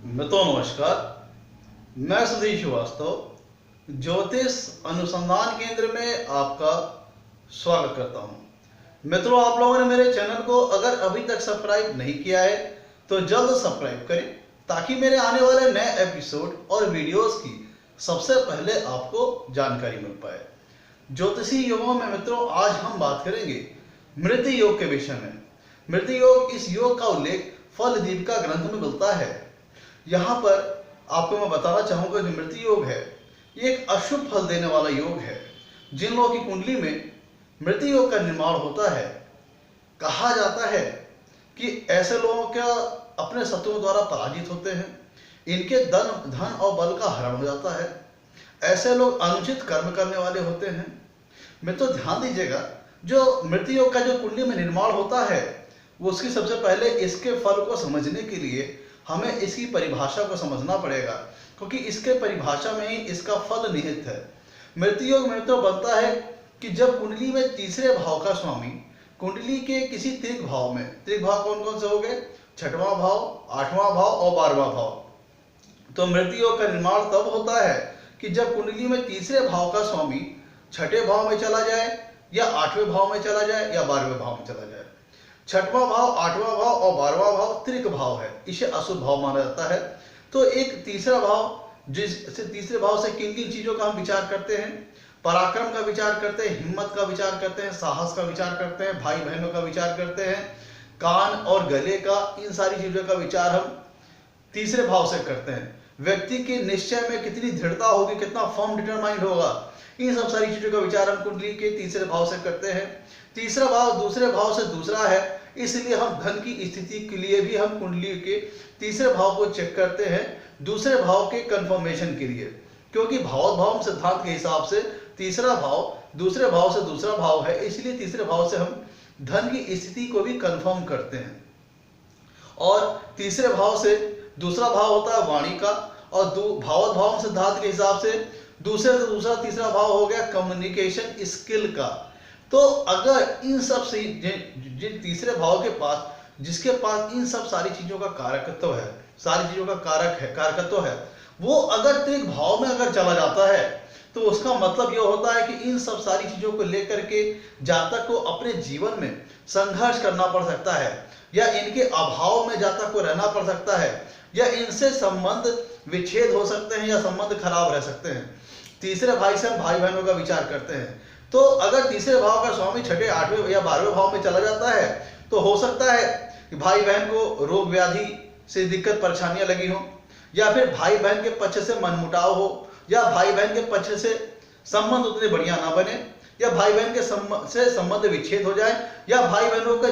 मित्रों नमस्कार, मैं सुधीर श्रीवास्तव ज्योतिष अनुसंधान केंद्र में आपका स्वागत करता हूं। मित्रों, आप लोगों ने मेरे चैनल को अगर अभी तक सब्सक्राइब नहीं किया है तो जल्द सब्सक्राइब करें ताकि मेरे आने वाले नए एपिसोड और वीडियोस की सबसे पहले आपको जानकारी मिल पाए। ज्योतिषी योगों में मित्रों आज हम बात करेंगे मृत्यु योग के विषय में। मृत्यु योग, इस योग का उल्लेख फल दीपिका ग्रंथ में मिलता है। यहाँ पर आपको मैं बताना चाहूंगा, जो मृत्यु योग है ये एक अशुभ फल देने वाला योग है। जिन लोगों की कुंडली में मृत्यु योग का निर्माण होता है, कहा जाता है कि ऐसे लोगों का अपने शत्रुओं द्वारा पराजित होते हैं, इनके धन और बल का हरण हो जाता है। ऐसे लोग अनुचित कर्म करने वाले होते हैं। मित्रों ध्यान दीजिएगा, जो मृत्यु योग का जो कुंडली में निर्माण होता है वो उसकी सबसे पहले इसके फल को समझने के लिए हमें इसकी परिभाषा को समझना पड़ेगा, क्योंकि इसके परिभाषा में ही इसका फल निहित है। मृत्यु योग में तो बनता है कि जब कुंडली में तीसरे भाव का स्वामी कुंडली के किसी त्रिक भाव में, त्रिक भाव कौन कौन से हो गए, छठवां भाव, आठवां भाव और 12वां भाव। तो मृत्यु योग का निर्माण तब होता है कि जब कुंडली में तीसरे भाव का स्वामी छठे भाव में चला जाए या आठवें भाव में चला जाए या 12वें भाव में चला जाए। छठवां भाव, आठवां भाव और 12वां भाव त्रिक भाव है, इसे अशुभ भाव माना जाता है। तो एक तीसरा भाव, जिससे तीसरे भाव से किन किन चीजों का हम विचार करते हैं, पराक्रम का विचार करते हैं, हिम्मत का विचार करते हैं, साहस का विचार करते हैं, भाई बहनों का विचार करते हैं, कान और गले का, इन सारी चीजों का विचार हम तीसरे भाव से करते हैं। व्यक्ति के निश्चय में कितनी दृढ़ता होगी, कितना फर्म डिटरमाइंड होगा, इन सब सारी चीजों का विचार हम कुंडली के तीसरे भाव से करते हैं। तीसरा भाव दूसरे भाव से दूसरा है, इसलिए हम धन की स्थिति के लिए भी हम कुंडली के तीसरे भाव को चेक करते हैं, दूसरे भाव के कंफर्मेशन के लिए, क्योंकि भावोद्भाव सिद्धांत के हिसाब से तीसरा भाव दूसरे भाव से दूसरा भाव है, इसलिए तीसरे भाव से हम धन की स्थिति को भी कंफर्म करते हैं। और तीसरे भाव से दूसरा भाव होता है वाणी का, और भावोद्भाव सिद्धांत के हिसाब से दूसरे से दूसरा तीसरा भाव हो गया कम्युनिकेशन स्किल का। तो अगर इन सब से जिन तीसरे भाव के पास, जिसके पास इन सब सारी चीजों का कारकत्व है, सारी चीजों का कारकत्व है, वो अगर त्रिक भाव में अगर चला जाता है तो उसका मतलब यह होता है कि इन सब सारी चीजों को लेकर के जातक को अपने जीवन में संघर्ष करना पड़ सकता है, या इनके अभाव में जातक को रहना पड़ सकता है, या इनसे संबंध विच्छेद हो सकते हैं, या संबंध खराब रह सकते हैं। तीसरे भाई से हम भाई बहनों का विचार करते हैं, तो अगर तीसरे भाव का स्वामी छठे, आठवें या 12वें भाव में चला जाता है तो हो सकता है कि भाई बहन को रोग व्याधि से दिक्कत परेशानियां लगी हो, या फिर भाई बहन के पक्ष से मनमुटाव हो, या भाई बहन के पक्ष से संबंध उतने बढ़िया ना बने, या भाई बहन के से संबंध विच्छेद हो जाए, या भाई बहनों का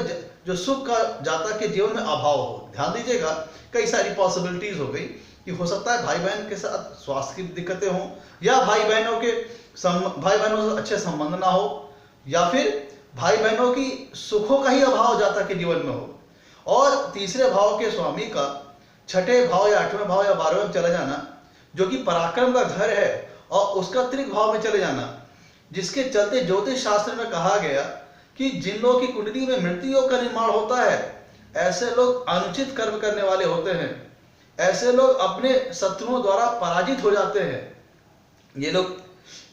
जो सुख का जातक के जीवन में अभाव हो। ध्यान दीजिएगा, कई सारी पॉसिबिलिटीज हो गई कि हो सकता है भाई बहन के साथ स्वास्थ्य की दिक्कतें हों, या भाई बहनों से अच्छे संबंध ना हो, या फिर भाई बहनों की सुखों का ही अभाव जातक के जीवन में हो। और तीसरे भाव के स्वामी का छठे भाव या आठवें भाव या 12वें में चला जाना, जो कि पराक्रम का घर है, और उसका त्रिक भाव में चले जाना, जिसके चलते ज्योतिष शास्त्र में कहा गया कि जिन लोगों की कुंडली में मृत्यु योग का निर्माण होता है, ऐसे लोग अनुचित कर्म करने वाले होते हैं, ऐसे लोग अपने शत्रुओं द्वारा पराजित हो जाते हैं। ये लोग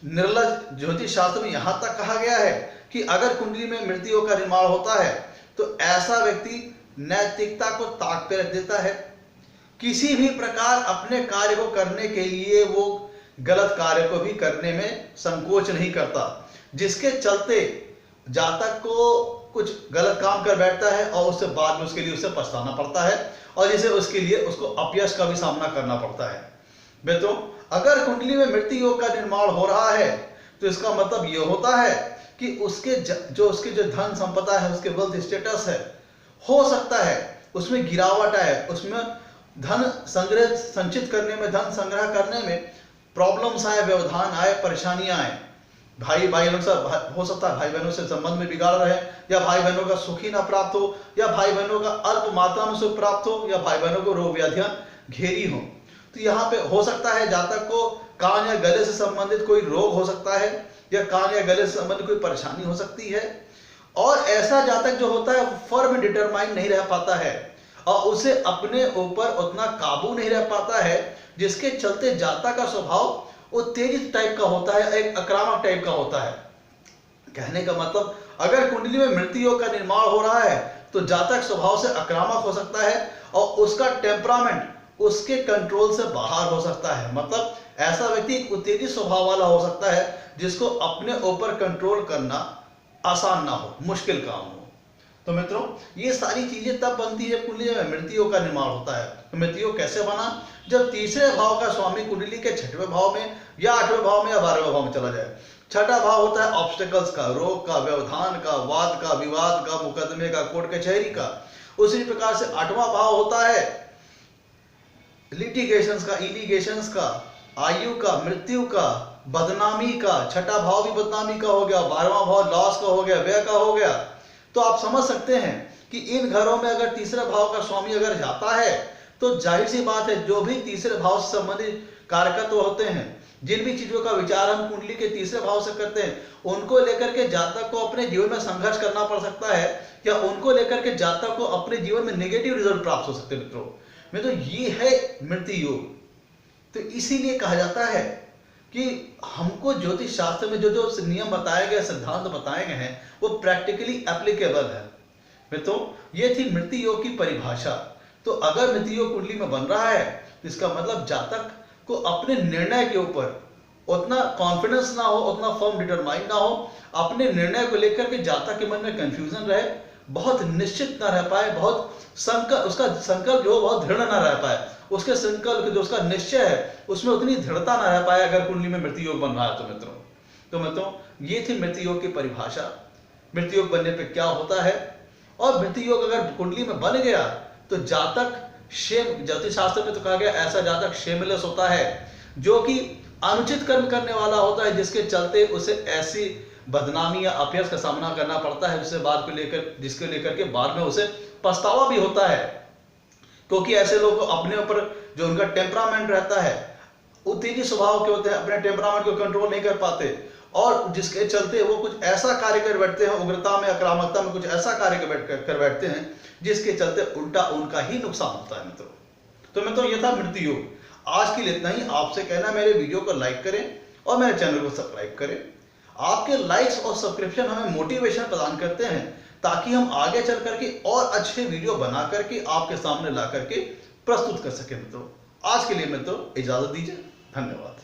निर्लज, ज्योतिष शास्त्र में यहां तक कहा गया है कि अगर कुंडली में मृत्यु योग का निर्माण होता है तो ऐसा व्यक्ति नैतिकता को ताक पे रख देता है। किसी भी प्रकार अपने कार्य को करने के लिए वो गलत कार्य को भी करने में संकोच नहीं करता, जिसके चलते जातक को कुछ गलत काम कर बैठता है और उससे बाद में उसके लिए उसे पछताना पड़ता है, और जिसे उसके लिए उसको अपयश का भी सामना करना पड़ता है। मित्रों, अगर कुंडली में मृत्यु योग का निर्माण हो रहा है तो इसका मतलब यह होता है कि उसके जो धन संपदा है, उसके वेल्थ स्टेटस है, हो सकता है उसमें गिरावट आए, उसमें धन संग्रह संचित करने में, धन संग्रह करने में प्रॉब्लम्स आए, व्यवधान आए, परेशानियां आए। भाई बहनों से हो सकता है भाई बहनों से संबंध में बिगाड़ रहे, या भाई बहनों का सुख ही ना प्राप्त हो, या भाई बहनों का अल्प मात्रा में सुख प्राप्त हो, या भाई बहनों को रोग व्याधियां घेरी हो। तो यहाँ पे हो सकता है जातक को कान या गले से संबंधित कोई रोग हो सकता है, या कान या गले से संबंधित कोई परेशानी हो सकती है। और ऐसा जातक जो होता है फर्म डिटरमाइन नहीं रह पाता है, और उसे अपने ऊपर उतना काबू नहीं रह पाता है, जिसके चलते जातक का स्वभाव उत्तेजित टाइप का होता है, एक आक्रामक टाइप का होता है। कहने का मतलब, अगर कुंडली में मृत्यु योग का निर्माण हो रहा है तो जातक स्वभाव से आक्रामक हो सकता है और उसका टेम्परामेंट उसके कंट्रोल से बाहर हो सकता है। मतलब ऐसा व्यक्ति एक उत्तेजित स्वभाव वाला हो सकता है जिसको अपने ऊपर कंट्रोल करना आसान ना हो, मुश्किल काम हो। तो मित्रों, ये सारी चीजें तब बनती है कुंडली में मृत्यु योग का निर्माण होता है। तो मृत्यु योग कैसे बना? जब तीसरे भाव का स्वामी कुंडली के 6वें भाव में या 8वें भाव में या 12वें भाव में चला जाए। छठा भाव होता है ऑब्स्टेकल्स का, रोग का, व्यवधान का, वाद का, विवाद का, मुकदमे का, कोर्ट कचहरी का। उसी प्रकार से 8वां भाव होता है लिटिगेशंस का, इलिगेशंस का, आयु का, मृत्यु का, बदनामी का। छठा भाव भी बदनामी का हो गया, 12वां भाव लॉस का हो गया, व्यय का हो गया। तो आप समझ सकते हैं कि इन घरों में अगर तीसरे भाव का स्वामी अगर जाता है तो जाहिर सी बात है, जो भी तीसरे भाव से संबंधित कारकत्व होते हैं, जिन भी चीजों का विचार हम कुंडली के तीसरे भाव से करते हैं, उनको लेकर के जातक को अपने जीवन में संघर्ष करना पड़ सकता है, या उनको लेकर के जातक को अपने जीवन में नेगेटिव रिजल्ट प्राप्त हो सकते हैं। मित्रों, तो ये है मृत्यु योग। तो इसीलिए कहा जाता है कि हमको ज्योतिष शास्त्र में जो जो नियम बताए गए, सिद्धांत बताए गए हैं, वो प्रैक्टिकली एप्लीकेबल है। मित्रों, ये थी मृत्यु योग की परिभाषा। तो अगर मृत्यु योग कुंडली में बन रहा है तो इसका मतलब जातक को अपने निर्णय के ऊपर उतना कॉन्फिडेंस ना हो, उतना फर्म डिटरमाइन ना हो, अपने निर्णय को लेकर के जातक के मन में कंफ्यूजन रहे, बहुत निश्चित ना रह पाए, बहुत संकल्प, उसका संकल्प जो बहुत दृढ़ ना रह पाए, उसके संकल्प जो उसका निश्चय है उसमें उतनी दृढ़ता ना रह पाए अगर कुंडली में मृत्यु योग बन रहा है। तो मित्रों, ये थी मृत्यु योग की परिभाषा। मृत्यु योग बनने पे क्या होता है, और मृत्यु योग अगर कुंडली में बन गया तो जातक शेम, ज्योतिष शास्त्र में तो कहा गया ऐसा जातक शेमलेस होता है जो कि अनुचित कर्म करने वाला होता है, जिसके चलते उसे ऐसी बदनामी या अपयश का सामना करना पड़ता है जिसके लेकर के बाद में उसे पछतावा भी होता है। क्योंकि ऐसे लोग अपने ऊपर जो उनका टेम्परामेंट रहता है, उत्तेजित स्वभाव के होते हैं, अपने टेम्परामेंट को कंट्रोल नहीं कर पाते, और जिसके चलते वो कुछ ऐसा कार्य कर बैठते हैं, उग्रता में, आक्रामकता में कुछ ऐसा कार्य कर बैठते हैं जिसके चलते उल्टा उनका ही नुकसान होता है। मित्रों, तो मित्रों, ये था मृत्यु योग। आज के लिए इतना ही। आपसे कहना, मेरे वीडियो को लाइक करें और मेरे चैनल को सब्सक्राइब करें। आपके लाइक्स और सब्सक्रिप्शन हमें मोटिवेशन प्रदान करते हैं ताकि हम आगे चल करके और अच्छे वीडियो बना करके आपके सामने ला करके प्रस्तुत कर सके। मित्रों, आज के लिए मित्रों इजाजत दीजिए। धन्यवाद।